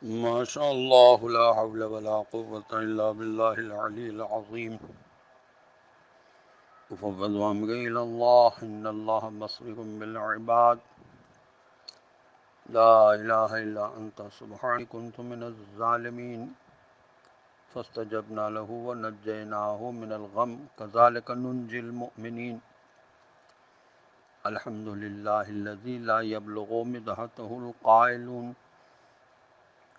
ما شاء الله لا حول ولا قوة إلا بالله العلي العظيم. أفوض أمري إلى الله إن الله بصير بالعباد. لا إله إلا أنت سبحانك كنت من الظالمين. فاستجبنا له ونجيناه من الغم كذلك ننجي المؤمنين. الحمد لله الذي لا يبلغ مدحته القائلون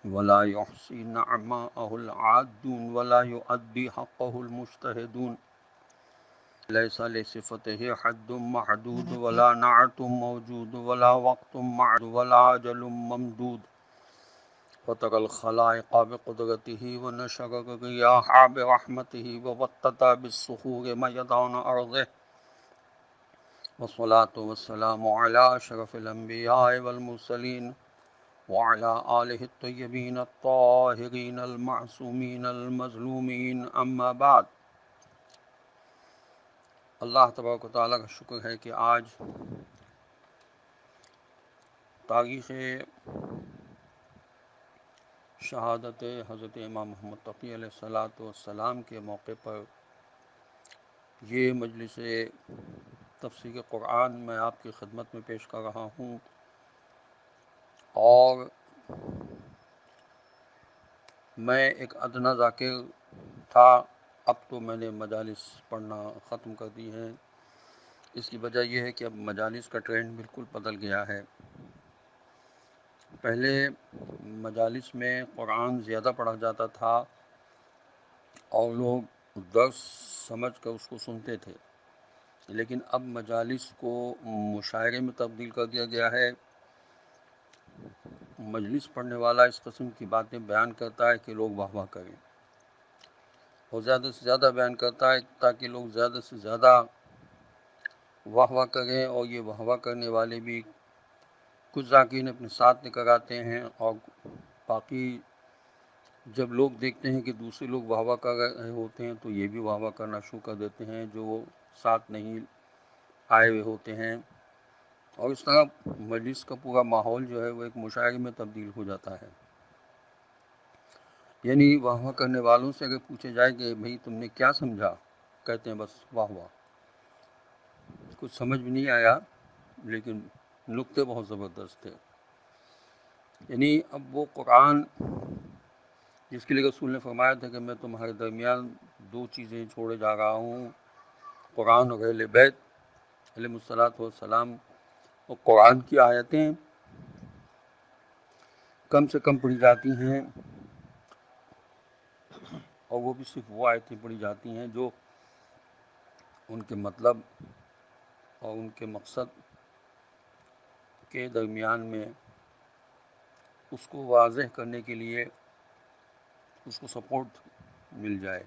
ولا يحصي نعماءه العادون ولا يؤدي حقه المجتهدون. ليس لصفته حد محدود ولا نعت موجود ولا وقت معد ولا أجل ممدود. فطر الخلائق بقدرته ونشر الرياح برحمته ووقت بالصخور ميدان أرضه. والصلاة والسلام على أشرف الأنبياء والمرسلين وعلى آله الطيبين الطاهرين المعصومين المظلومين. أما بعد. اللہ تبارک و تعالیٰ کا شکر ہے کہ آج تاریخ شہادت حضرت امام محمد تقی علیہ الصلاۃ والسلام کے موقع پر یہ مجلس تفسیر قرآن میں آپ کی خدمت میں پیش کر رہا ہوں، اور میں ایک ادنا ذاکر تھا، اب تو میں نے مجالس پڑھنا ختم کر دی ہیں۔ اس کی وجہ یہ ہے کہ اب مجالس کا ٹرینڈ بالکل بدل گیا ہے۔ پہلے مجالس میں قرآن زیادہ پڑھا جاتا تھا اور لوگ درس سمجھ کر اس کو سنتے تھے، لیکن اب مجالس کو مشاعرے میں تبدیل کر دیا گیا ہے۔ مجلس پڑھنے والا اس قسم کی باتیں بیان کرتا ہے کہ لوگ واہ واہ کریں، اور زیادہ سے زیادہ بیان کرتا ہے تاکہ لوگ زیادہ سے زیادہ واہ واہ کریں، اور یہ واہ واہ کرنے والے بھی کچھ ذاکرین اپنے ساتھ لے کر آتے ہیں، اور باقی جب لوگ دیکھتے ہیں کہ دوسرے لوگ واہ واہ کر رہے ہوتے ہیں تو یہ بھی واہ واہ کرنا شروع کر دیتے ہیں جو وہ ساتھ نہیں آئے ہوئے ہوتے ہیں، اور اس طرح مجلس کا پورا ماحول جو ہے وہ ایک مشاعرے میں تبدیل ہو جاتا ہے۔ یعنی واہ واہ کرنے والوں سے اگر پوچھے جائے کہ بھئی تم نے کیا سمجھا، کہتے ہیں بس واہ واہ، کچھ سمجھ بھی نہیں آیا لیکن نکتے بہت زبردست تھے۔ یعنی اب وہ قرآن جس کے لیے رسول نے فرمایا تھا کہ میں تمہارے درمیان دو چیزیں چھوڑے جا رہا ہوں، قرآن اور اہل بیت علیہ الصلاۃ والسلام، اور قرآن کی آیتیں کم سے کم پڑھی جاتی ہیں، اور وہ بھی صرف وہ آیتیں پڑھی جاتی ہیں جو ان کے مطلب اور ان کے مقصد کے درمیان میں اس کو واضح کرنے کے لیے اس کو سپورٹ مل جائے۔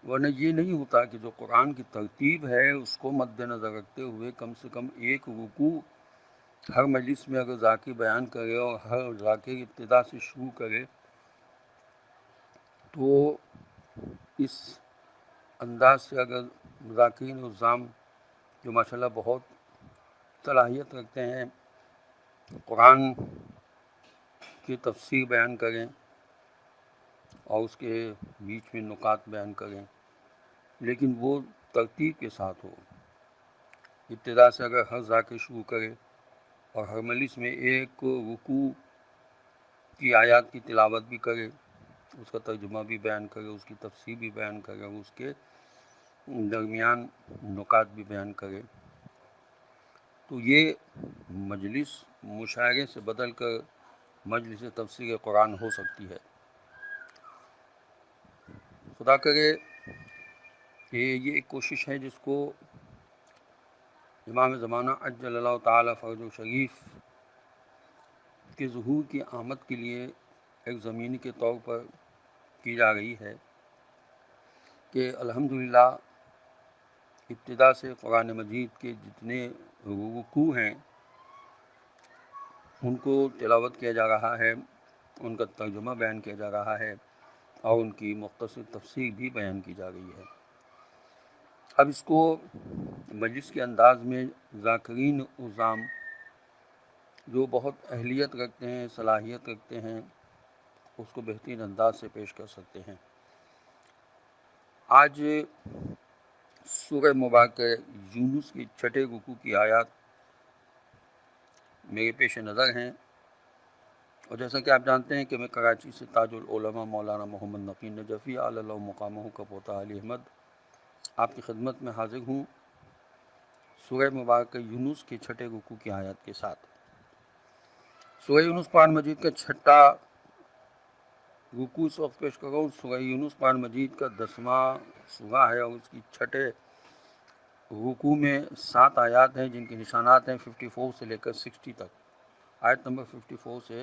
ورنہ یہ نہیں ہوتا کہ جو قرآن کی ترتیب ہے اس کو مد نظر رکھتے ہوئے کم سے کم ایک رکوع ہر مجلس میں اگر ذاکر بیان کرے اور ہر ذاکر ابتدا سے شروع کرے تو اس انداز سے اگر ذاکرین نظام جو ماشاءاللہ بہت صلاحیت رکھتے ہیں قرآن کی تفسیر بیان کریں اور اس کے بیچ میں نکات بیان کریں، لیکن وہ ترتیب کے ساتھ ہو۔ ابتدا سے اگر ہر ذاکر شروع کرے اور ہر مجلس میں ایک رکوع کی آیات کی تلاوت بھی کرے، اس کا ترجمہ بھی بیان کرے، اس کی تفسیر بھی بیان کرے، اور اس کے درمیان نکات بھی بیان کرے، تو یہ مجلس مشاعرے سے بدل کر مجلس تفسیر قرآن ہو سکتی ہے۔ خدا کرے کہ یہ ایک کوشش ہے جس کو امام زمانہ عجل اللہ تعالیٰ فرج و شریف کے ظہور کی آمد کے لیے ایک زمینی کے طور پر کی جا رہی ہے کہ الحمدللہ ابتدا سے قرآن مجید کے جتنے رکوع ہیں ان کو تلاوت کیا جا رہا ہے، ان کا ترجمہ بیان کیا جا رہا ہے، اور ان کی مختصر تفسیر بھی بیان کی جا رہی ہے۔ اب اس کو مجلس کے انداز میں ذاکرین نظام جو بہت اہلیت رکھتے ہیں، صلاحیت رکھتے ہیں، اس کو بہترین انداز سے پیش کر سکتے ہیں۔ آج سورہ مبارکہ یونس کی چھٹے رکوع کی آیات میرے پیش نظر ہیں، اور جیسا کہ آپ جانتے ہیں کہ میں کراچی سے تاج العلماء مولانا محمد نقی نجفی علی اللہ مقامہ کا پوتا علی احمد آپ کی خدمت میں حاضر ہوں سورہ مبارکہ یونس کے چھٹے رکوع کی آیات کے ساتھ۔ سورہ یونس قرآن مجید کا چھٹا رکوع اس وقت پیش کر رہا ہوں۔ سورہ یونس قرآن مجید کا 10واں سورہ ہے، اور اس کی چھٹے رکوع میں 7 آیات ہیں جن کے نشانات ہیں 54 سے لے کر 60 تک۔ آیت نمبر 54 سے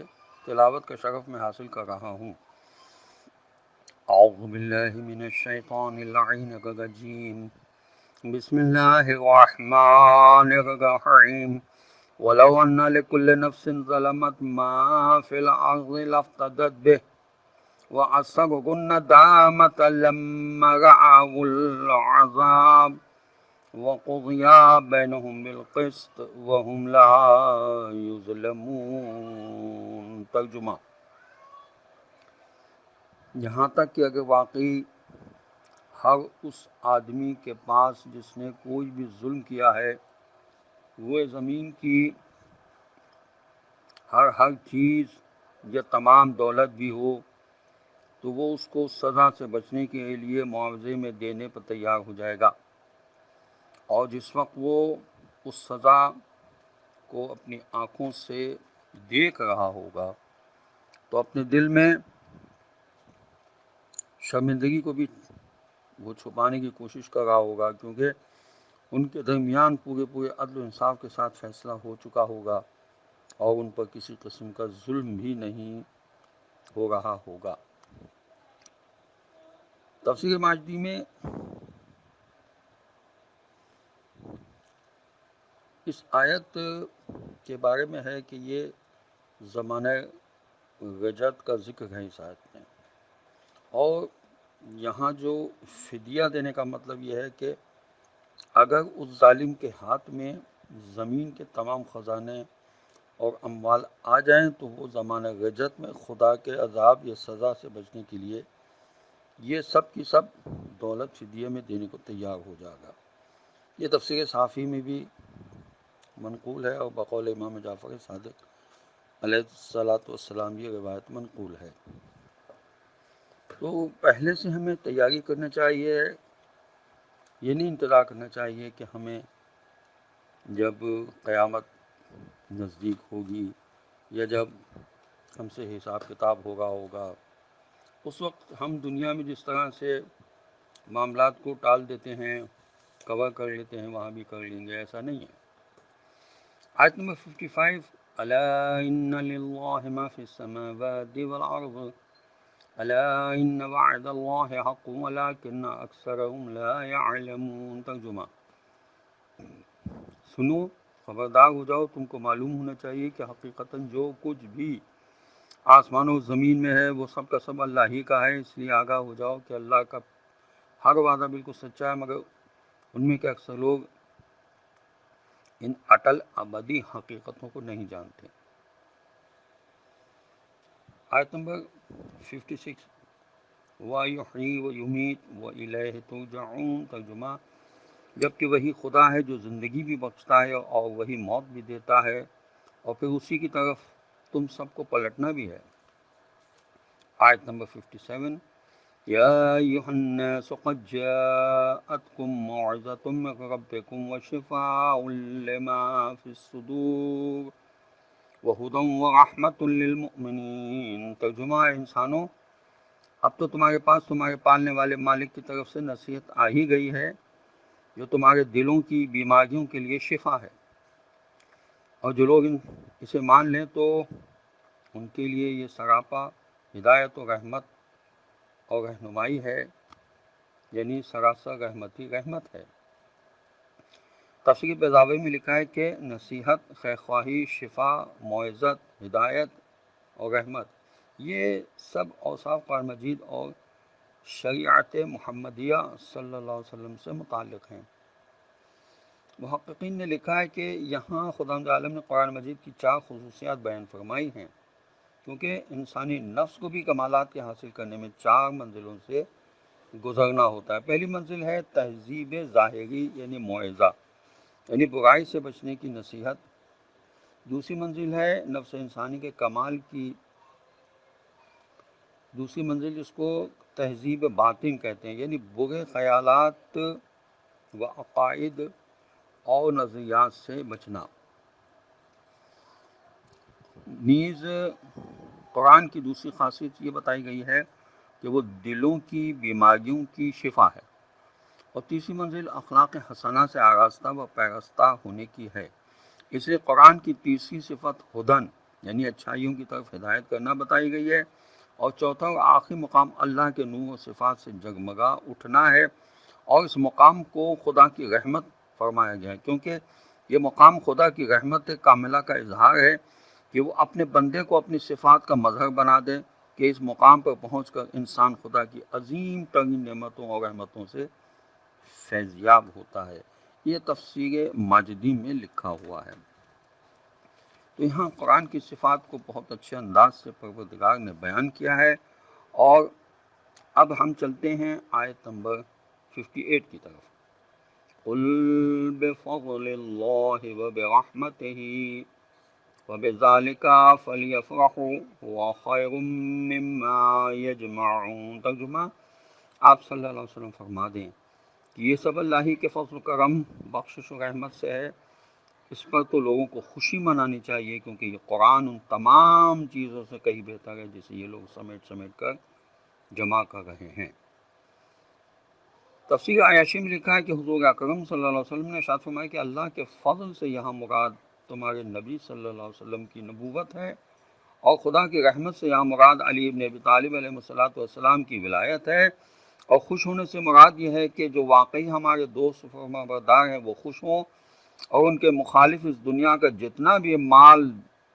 تلاوت کا شرف میں حاصل کر رہا ہوں۔ اعوذ باللہ من الشیطان اللعین الرجیم، بسم اللہ الرحمن الرحیم۔ ولو ان لكل نفس ظلمت ما في الارض لافتدت به واسروا الندامة لما رأوا العذاب وقضي بينهم بالقسط وهم لا يظلمون۔ ترجمہ: یہاں تک کہ اگر واقعی ہر اس آدمی کے پاس جس نے کوئی بھی ظلم کیا ہے وہ زمین کی ہر چیز یا تمام دولت بھی ہو، تو وہ اس کو سزا سے بچنے کے لیے معاوضے میں دینے پر تیار ہو جائے گا، اور جس وقت وہ اس سزا کو اپنی آنکھوں سے دیکھ رہا ہوگا تو اپنے دل میں شرمندگی کو بھی وہ چھپانے کی کوشش کر رہا ہوگا، کیونکہ ان کے درمیان پورے عدل و انصاف کے ساتھ فیصلہ ہو چکا ہوگا اور ان پر کسی قسم کا ظلم بھی نہیں ہو رہا ہوگا۔ تفسیر ماجدی میں اس آیت کے بارے میں ہے کہ یہ زمانہ رجعت کا ذکر ہے اس آیت میں، اور یہاں جو فدیہ دینے کا مطلب یہ ہے کہ اگر اس ظالم کے ہاتھ میں زمین کے تمام خزانے اور اموال آ جائیں تو وہ زمانہ رجعت میں خدا کے عذاب یا سزا سے بچنے کے لیے یہ سب کی سب دولت فدیہ میں دینے کو تیار ہو جائے گا۔ یہ تفسیر صحافی میں بھی منقول ہے، اور بقول امام جعفر صادق علیہ الصلاۃ والسلام یہ روایت منقول ہے۔ تو پہلے سے ہمیں تیاری کرنا چاہیے، یہ نہیں انتظار کرنا چاہیے کہ ہمیں جب قیامت نزدیک ہوگی یا جب ہم سے حساب کتاب ہوگا اس وقت ہم دنیا میں جس طرح سے معاملات کو ٹال دیتے ہیں، کور کر لیتے ہیں، وہاں بھی کر لیں گے، ایسا نہیں ہے۔ آیت نمبر 55، الا ان للہ ما فی السماوات والارض الا ان وعد اللہ حق ولکن اکثرهم لا يعلمون۔ ترجمہ: سنو، خبردار ہو جاؤ، تم کو معلوم ہونا چاہیے کہ حقیقتاً جو کچھ بھی آسمان و زمین میں ہے وہ سب کا سب اللہ ہی کا ہے، اس لیے آگاہ ہو جاؤ کہ اللہ کا ہر وعدہ بالکل سچا ہے، مگر ان میں کے اکثر لوگ ان اٹل ابدی حقیقتوں کو نہیں جانتے۔ آیت نمبر 56، وَيُحْيِي وَيُمِيتُ وَإِلَيْهِ تُرْجَعُونَ۔ ترجمہ: جبکہ وہی خدا ہے جو زندگی بھی بخشتا ہے اور وہی موت بھی دیتا ہے، اور پھر اسی کی طرف تم سب کو پلٹنا بھی ہے۔ آیت نمبر 57، یا ایھا الناس قد جاءتکم موعظۃ من ربکم وشفاء لما فی الصدور وہدی ورحمۃ للمؤمنین۔ ترجمہ: انسانوں، اب تو تمہارے پاس تمہارے پالنے والے مالک کی طرف سے نصیحت آ ہی گئی ہے جو تمہارے دلوں کی بیماریوں کے لیے شفا ہے، اور جو لوگ اسے مان لیں تو ان کے لیے یہ سراپا ہدایت و رحمت اور رہنمائی ہے، یعنی سراسر رحمت ہی رحمت ہے۔ تفسیر بیضاوی میں لکھا ہے کہ نصیحت، خیرخواہی، شفا، معزت، ہدایت اور رحمت، یہ سب اوصاف قرآن مجید اور شریعت محمدیہ صلی اللہ علیہ وسلم سے متعلق ہیں۔ محققین نے لکھا ہے کہ یہاں خداوند عالم نے قرآن مجید کی 4 خصوصیات بیان فرمائی ہیں، کیونکہ انسانی نفس کو بھی کمالات کے حاصل کرنے میں 4 منزلوں سے گزرنا ہوتا ہے۔ پہلی منزل ہے تہذیب ظاہری یعنی موعظہ، یعنی برائی سے بچنے کی نصیحت۔ دوسری منزل ہے نفس انسانی کے کمال کی، دوسری منزل جس کو تہذیب باطن کہتے ہیں، یعنی برے خیالات و عقائد اور نظریات سے بچنا۔ نیز قرآن کی دوسری خاصیت یہ بتائی گئی ہے کہ وہ دلوں کی بیماریوں کی شفا ہے۔ اور تیسری منزل اخلاق حسنہ سے آراستہ و پیراستہ ہونے کی ہے، اس لیے قرآن کی تیسری صفت ہدن یعنی اچھائیوں کی طرف ہدایت کرنا بتائی گئی ہے۔ اور چوتھا اور آخری مقام اللہ کے نور و صفات سے جگمگا اٹھنا ہے، اور اس مقام کو خدا کی رحمت فرمایا گیا ہے، کیونکہ یہ مقام خدا کی رحمت کاملہ کا اظہار ہے کہ وہ اپنے بندے کو اپنی صفات کا مظہر بنا دے، کہ اس مقام پر پہنچ کر انسان خدا کی عظیم ترین نعمتوں اور رحمتوں سے فیضیاب ہوتا ہے۔ یہ تفسیر ماجدی میں لکھا ہوا ہے۔ تو یہاں قرآن کی صفات کو بہت اچھے انداز سے پروردگار نے بیان کیا ہے۔ اور اب ہم چلتے ہیں آیت نمبر 58 کی طرف۔ قُلْ بِفَضْلِ اللَّهِ وَبِرَحْمَتِهِ وَبِذَلِكَ فَلْيَفْرَحُوا هُوَ خَيْرٌ مِّمَّا يَجْمَعُونَ۔ ترجمہ، آپ صلی اللہ علیہ وسلم فرما دیں کہ یہ سب اللہ ہی کے فضل و کرم، بخشش و رحمت سے ہے، اس پر تو لوگوں کو خوشی منانی چاہیے، کیونکہ یہ قرآن ان تمام چیزوں سے کہیں بہتر ہے جسے یہ لوگ سمیٹ کر جمع کر رہے ہیں۔ تفسیر عیاشی میں لکھا ہے کہ حضور اکرم صلی اللہ علیہ وسلم نے ارشاد فرمایا کہ اللہ کے فضل سے یہاں مراد تمہارے نبی صلی اللہ علیہ وسلم کی نبوت ہے، اور خدا کی رحمت سے یہاں مراد علی ابن ابی طالب علیہ السلام کی ولایت ہے۔ اور خوش ہونے سے مراد یہ ہے کہ جو واقعی ہمارے دوست فرما بردار ہیں وہ خوش ہوں، اور ان کے مخالف اس دنیا کا جتنا بھی مال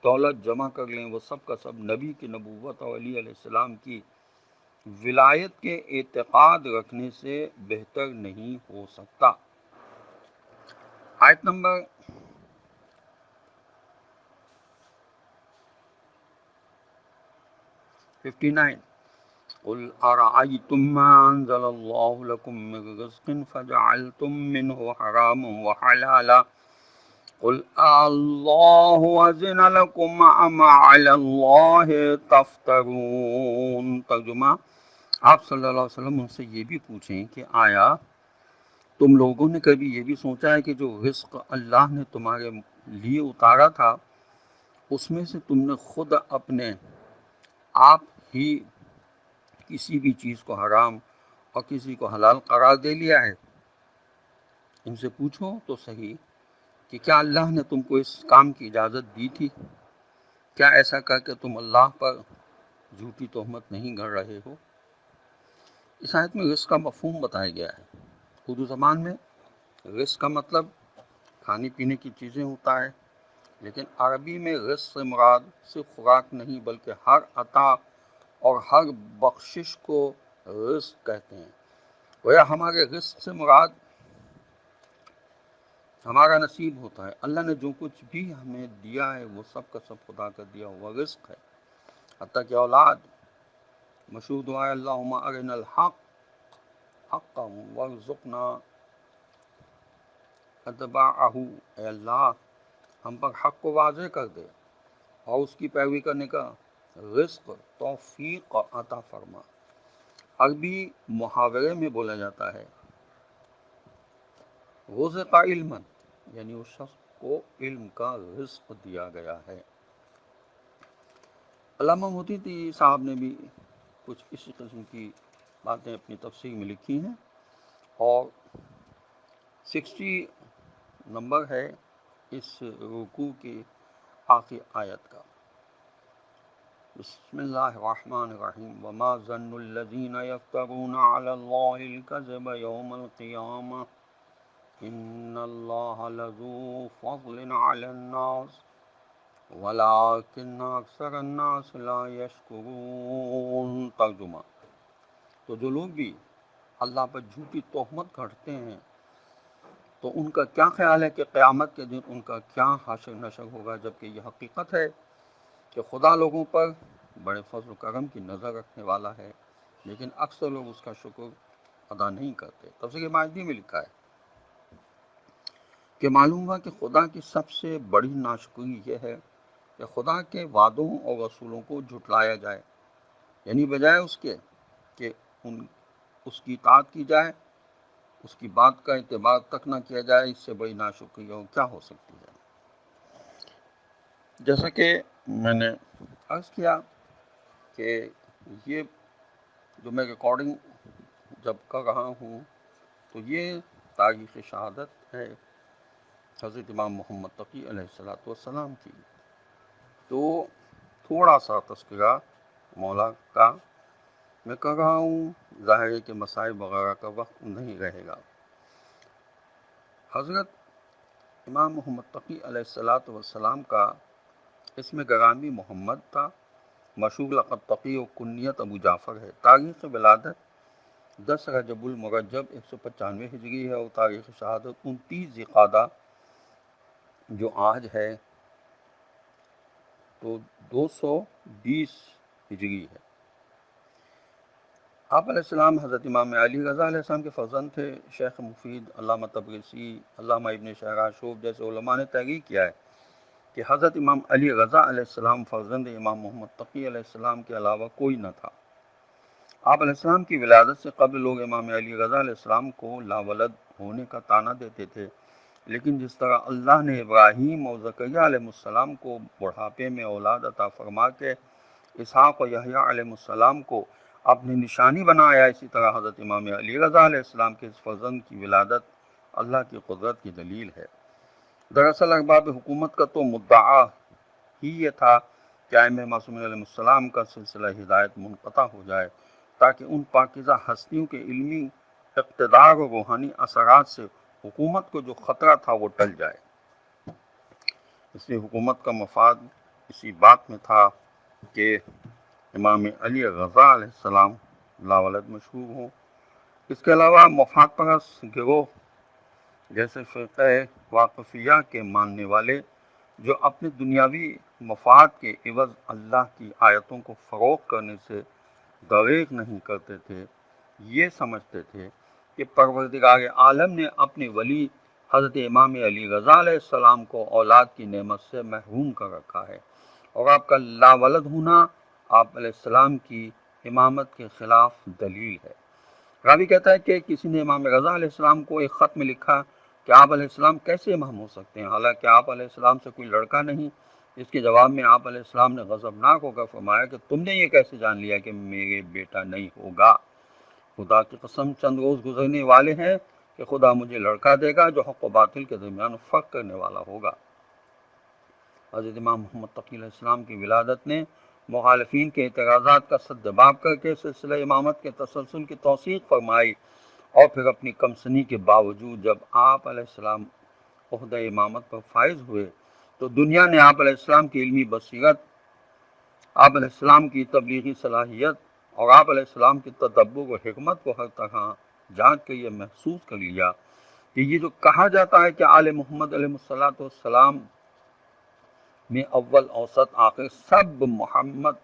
دولت جمع کر لیں وہ سب کا سب نبی کی نبوت اور علی علیہ السلام کی ولایت کے اعتقاد رکھنے سے بہتر نہیں ہو سکتا۔ آیت نمبر 59۔ قُلْ أَرَأَيْتُم مَّا أَنزَلَ اللَّهُ لَكُم مِّن رِّزْقٍ فَجَعَلْتُم مِّنْهُ حَرَامًا وَحَلَالًا قُلْ اللَّهُ أَذِنَ لَكُمْ أَمْ عَلَى اللَّهِ تَفْتَرُونَ۔ ترجمہ، آپ صلی اللہ علیہ وسلم ان سے یہ بھی پوچھیں کہ آیا تم لوگوں نے کبھی یہ بھی سوچا ہے کہ جو رزق اللہ نے تمہارے لیے اتارا تھا اس میں سے تم نے خود اپنے آپ ہی کسی بھی چیز کو حرام اور کسی کو حلال قرار دے لیا ہے؟ ان سے پوچھو تو صحیح کہ کیا اللہ نے تم کو اس کام کی اجازت دی تھی؟ کیا ایسا کر کے تم اللہ پر جھوٹی تہمت نہیں گھڑ رہے ہو؟ اس آیت میں رزق کا مفہوم بتایا گیا ہے۔ اردو زبان میں رزق کا مطلب کھانے پینے کی چیزیں ہوتا ہے، لیکن عربی میں رزق سے مراد صرف خوراک نہیں بلکہ ہر عطا اور ہر بخشش کو رزق کہتے ہیں۔ گویا ہمارے رزق سے مراد ہمارا نصیب ہوتا ہے۔ اللہ نے جو کچھ بھی ہمیں دیا ہے وہ سب کا سب خدا کا دیا ہوا رزق ہے، حتیٰ کہ اولاد۔ مشہور دعا ہے اللہم ارنا الحق حقا وارزقنا اتباعہ، اے اللہ ہم پر حق کو واضح کر دے اور اس کی پیروی کرنے کا رزق توفیق عطا فرما۔ عربی محاورے میں بولا جاتا ہے رزق علما، یعنی اس شخص کو علم کا رزق دیا گیا ہے۔ علامہ محدثی صاحب نے بھی کچھ اسی قسم کی باتیں اپنی تفسیر میں لکھی ہیں، اور 60 نمبر ہے اس رکوع کی آخری آیت کا۔ بسم اللہ الرحمن الرحیم وما ظن الذین یفترون علی اللہ الکذب یوم القیامہ ان اللہ لذو فضل علی الناس ولکن اکثر الناس لا یشکرون۔ ترجمہ، تو جو لوگ بھی اللہ پر جھوٹی تہمت گھڑتے ہیں تو ان کا کیا خیال ہے کہ قیامت کے دن ان کا کیا حشر نشر ہوگا، جبکہ یہ حقیقت ہے کہ خدا لوگوں پر بڑے فضل و کرم کی نظر رکھنے والا ہے، لیکن اکثر لوگ اس کا شکر ادا نہیں کرتے۔ تفسیر ماجدی میں لکھا ہے کہ معلوم ہوا کہ خدا کی سب سے بڑی ناشکری یہ ہے کہ خدا کے وعدوں اور رسولوں کو جھٹلایا جائے، یعنی بجائے اس کے کہ اس کی اطاعت کی جائے، اس کی بات کا اعتبار تک نہ کیا جائے، اس سے بڑی ناشکری اور کیا ہو سکتی ہے۔ جیسا کہ میں نے عرض کیا کہ یہ جو میں ریکارڈنگ جب کر رہا ہوں تو یہ تاریخ شہادت ہے حضرت امام محمد تقی علیہ السلام کی۔ تو تھوڑا سا تذکرہ مولا کا میں کر رہا ہوں، ظاہر ہے کہ مسائل وغیرہ کا وقت نہیں رہے گا۔ حضرت امام محمد تقی علیہ السلام کا اسم گرامی محمد تھا، مشہور لقب تقی و کنیت ابو جعفر ہے۔ تاریخ ولادت 10 رجب المرجب 195 ہجری ہے، اور تاریخ شہادت 29 ذی-القعدہ جو آج ہے تو 220 ہجری ہے۔ آپ علیہ السلام حضرت امام علی رضا علیہ السلام کے فرزند تھے۔ شیخ مفید، علامہ تبریسی، علامہ ابن شہراشوب جیسے علماء نے تحقیق کیا ہے کہ حضرت امام علی رضا علیہ السلام فرزند امام محمد تقی علیہ السلام کے علاوہ کوئی نہ تھا۔ آپ علیہ السلام کی ولادت سے قبل لوگ امام علی رضا علیہ السلام کو لاولد ہونے کا طعنہ دیتے تھے، لیکن جس طرح اللہ نے ابراہیم اور زکریا علیہ السلام کو بڑھاپے میں اولاد عطا فرما کے اسحاق و یحییٰ علیہ السلام کو اپنی نشانی بنایا، اسی طرح حضرت امام علی رضا علیہ السلام کے اس فرزند کی ولادت اللہ کی قدرت کی دلیل ہے۔ دراصل ارباب حکومت کا تو مدعا ہی یہ تھا کہ ائمہ معصومین علیہ السلام کا سلسلہ ہدایت منقطع ہو جائے، تاکہ ان پاکیزہ ہستیوں کے علمی اقتدار و روحانی اثرات سے حکومت کو جو خطرہ تھا وہ ٹل جائے۔ اس لیے حکومت کا مفاد اسی بات میں تھا کہ امام علی رضا علیہ السلام لاولد مشہور ہوں۔ اس کے علاوہ مفاد پرست گروہ جیسے فرقہ واقفیہ کے ماننے والے جو اپنے دنیاوی مفاد کے عوض اللہ کی آیتوں کو فروغ کرنے سے دریغ نہیں کرتے تھے، یہ سمجھتے تھے کہ پروردگار عالم نے اپنے ولی حضرت امام علی رضا علیہ السلام کو اولاد کی نعمت سے محروم کر رکھا ہے، اور آپ کا لاولد ہونا آپ علیہ السلام کی امامت کے خلاف دلیل ہے۔ راوی کہتا ہے کہ کسی نے امام رضا علیہ السلام کو ایک خط میں لکھا کہ آپ علیہ السلام کیسے امام ہو سکتے ہیں، حالانکہ آپ علیہ السلام سے کوئی لڑکا نہیں۔ اس کے جواب میں آپ علیہ السلام نے غضبناک ہو کر فرمایا کہ تم نے یہ کیسے جان لیا کہ میرے بیٹا نہیں ہوگا؟ خدا کی قسم چند روز گزرنے والے ہیں کہ خدا مجھے لڑکا دے گا جو حق و باطل کے درمیان فرق کرنے والا ہوگا۔ حضرت امام محمد تقی علیہ السلام کی ولادت نے مخالفین کے اعتراضات کا سدجواب کر کے سلسلہ امامت کے تسلسل کی توثیق فرمائی، اور پھر اپنی کمسنی کے باوجود جب آپ علیہ السلام عہدہ امامت پر فائز ہوئے تو دنیا نے آپ علیہ السلام کی علمی بصیرت، آپ علیہ السلام کی تبلیغی صلاحیت اور آپ علیہ السلام کی تدبر و حکمت کو ہر طرح جانچ کر یہ محسوس کر لیا کہ یہ جو کہا جاتا ہے کہ آل محمد علیہ السلام میں اول اوسط آخر سب محمد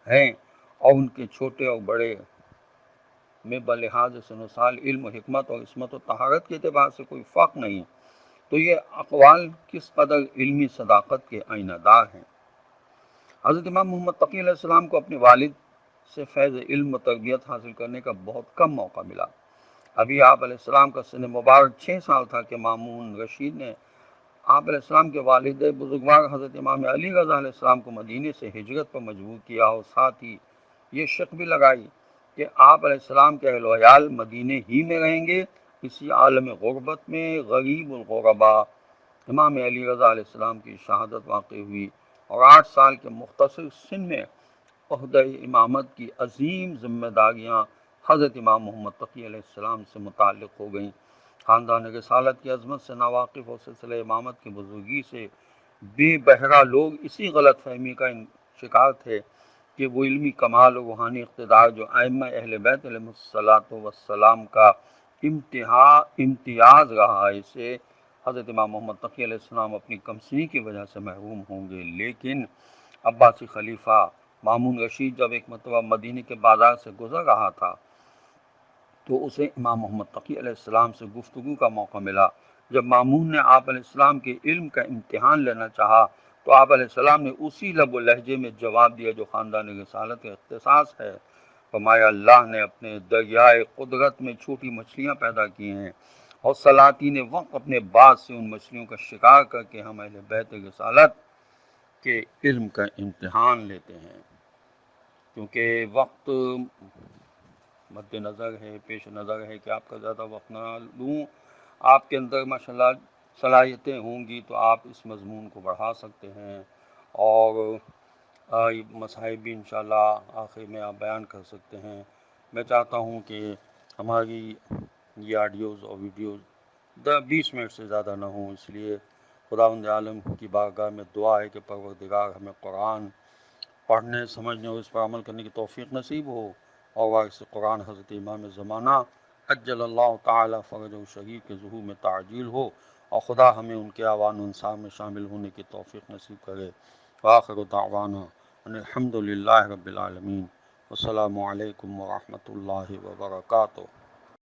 ہیں، اور ان کے چھوٹے اور بڑے میں بلحاظ سن و سال، علم و حکمت اور عصمت و طہارت کے اعتبار سے کوئی فرق نہیں، تو یہ اقوال کس قدر علمی صداقت کے آئینہ دار ہیں۔ حضرت امام محمد تقی علیہ السلام کو اپنے والد سے فیض علم و تربیت حاصل کرنے کا بہت کم موقع ملا۔ ابھی آپ علیہ السلام کا سن مبارک 6 سال تھا کہ مامون رشید نے آپ علیہ السلام کے والد بزرگوار حضرت امام علی رضا علیہ السلام کو مدینے سے ہجرت پر مجبور کیا، اور ساتھ ہی یہ شک بھی لگائی کہ آپ علیہ السلام کے اہل و عیال مدینے ہی میں رہیں گے۔ اسی عالم غربت میں غریب الغربا امام علی رضا علیہ السلام کی شہادت واقع ہوئی، اور 8 سال کے مختصر سن میں عہدہ امامت کی عظیم ذمہ داریاں حضرت امام محمد تقی علیہ السلام سے متعلق ہو گئیں۔ خاندان رسالت کی عظمت سے ناواقف اور سلسلہ امامت کی بزرگی سے بے بہرہ لوگ اسی غلط فہمی کا شکار تھے کہ وہ علمی کمال و روحانی اقتدار جو ائمہ اہل بیت علیہ السلام کا امتیاز رہا ہے، اس سے حضرت امام محمد تقی علیہ السلام اپنی کمسنی کی وجہ سے محروم ہوں گے۔ لیکن عباسی خلیفہ مامون رشید جب ایک مرتبہ مدینے کے بازار سے گزر رہا تھا تو اسے امام محمد تقی علیہ السلام سے گفتگو کا موقع ملا۔ جب مامون نے آپ علیہ السلام کے علم کا امتحان لینا چاہا تو آپ علیہ السلام نے اسی لب و لہجے میں جواب دیا جو خاندان رسالت کا اختصاص ہے۔ فرمایا اللہ نے اپنے دریائے قدرت میں چھوٹی مچھلیاں پیدا کی ہیں اور سلاطین وقت اپنے بعد سے ان مچھلیوں کا شکار کر کے ہم اہل بیت رسالت کے علم کا امتحان لیتے ہیں۔ کیونکہ وقت مد نظر ہے، پیش نظر ہے کہ آپ کا زیادہ وقت نہ لوں، آپ کے اندر ماشاءاللہ صلاحیتیں ہوں گی تو آپ اس مضمون کو بڑھا سکتے ہیں اور مصائب بھی انشاءاللہ آخر میں آپ بیان کر سکتے ہیں۔ میں چاہتا ہوں کہ ہماری یہ آڈیوز اور ویڈیوز 20 منٹ سے زیادہ نہ ہوں، اس لیے خداوند عالم کی بارگاہ میں دعا ہے کہ پروردگار ہمیں قرآن پڑھنے، سمجھنے اور اس پر عمل کرنے کی توفیق نصیب ہو، اور وارث قرآن حضرت امام زمانہ عجل اللہ تعالی فرج و شریف کے ظہور میں تعجیل ہو، اور خدا ہمیں ان کے اعوان و انصار میں شامل ہونے کی توفیق نصیب کرے۔ وآخر دعوانا ان الحمد للہ رب العالمین۔ السلام علیکم ورحمۃ اللہ وبرکاتہ۔